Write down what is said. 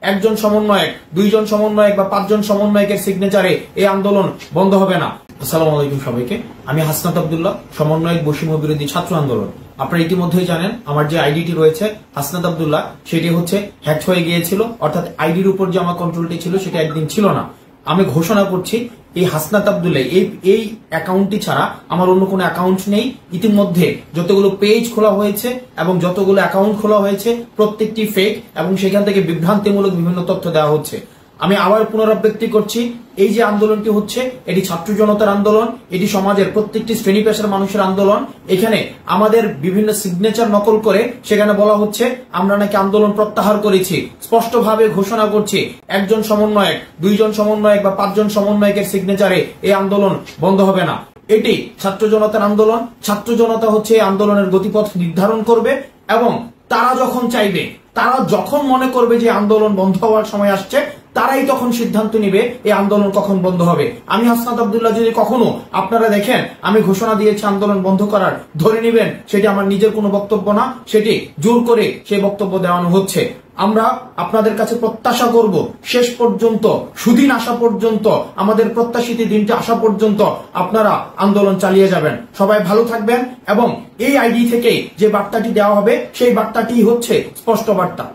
একজন সমন্বয়ক, দুইজন সমন্বয়ক বা পাঁচজন সমন্বয়কের সিগনেচারে এই আন্দোলন বন্ধ হবে না। আসসালামু আলাইকুম সবাইকে, আমি হাসনাত আব্দুল্লাহ, সমন্বয়ক বৈষম্য বিরোধী ছাত্র আন্দোলন। আপনারা ইতিমধ্যেই জানেন আমার যে আইডিটি রয়েছে হাসনাত আব্দুল্লাহ, সেটি হচ্ছে হ্যাক হয়ে গিয়েছিল, অর্থাৎ আইডির উপর যে আমার কন্ট্রোলটি ছিল সেটা একদিন ছিল না। আমি ঘোষণা করছি এই হাসনাত আব্দুল্লাহ এই অ্যাকাউন্টটি ছাড়া আমার অন্য কোনো অ্যাকাউন্ট নেই। ইতিমধ্যে যতগুলো পেজ খোলা হয়েছে এবং যতগুলো অ্যাকাউন্ট খোলা হয়েছে প্রত্যেকটি ফেক এবং সেখান থেকে বিভ্রান্তিমূলক বিভিন্ন তথ্য দেওয়া হচ্ছে। আমি আবার পুনরাবৃত্তি করছি, এই যে আন্দোলনটি হচ্ছে এটি ছাত্র জনতার আন্দোলন, এটি সমাজের প্রত্যেকটি শ্রেণী পেশার মানুষের আন্দোলন। এখানে আমাদের বিভিন্ন সিগনেচার নকল করে সেখানে বলা হচ্ছে আমরা নাকি আন্দোলন প্রত্যাহার করেছি। স্পষ্টভাবে ঘোষণা করছি, একজন সমন্বয়ক, দুইজন সমন্বয়ক বা পাঁচজন সমন্বয়কের সিগনেচারে এই আন্দোলন বন্ধ হবে না। এটি ছাত্র জনতার আন্দোলন। ছাত্র জনতা হচ্ছে এই আন্দোলনের গতিপথ নির্ধারণ করবে এবং তারা যখন চাইবে, তারা যখন মনে করবে যে আন্দোলন বন্ধ হওয়ার সময় আসছে, তারাই তখন সিদ্ধান্ত নিবে এই আন্দোলন কখন বন্ধ হবে। আমি হাসনাত আব্দুল্লাহ যদি কখনো আপনারা দেখেন আমি ঘোষণা দিয়েছি আন্দোলন বন্ধ করার, ধরে নেবেন সেটি আমার নিজের কোনো বক্তব্য না, সেটি জোর করে সেই বক্তব্য দেওয়ানো হচ্ছে। আমরা আপনাদের কাছে প্রত্যাশা করব শেষ পর্যন্ত, সুদিন আসা পর্যন্ত, আমাদের প্রত্যাশিত দিনটি আসা পর্যন্ত আপনারা আন্দোলন চালিয়ে যাবেন। সবাই ভালো থাকবেন এবং এই আইডি থেকে যে বার্তাটি দেওয়া হবে সেই বার্তাটি হচ্ছে স্পষ্ট বার্তা।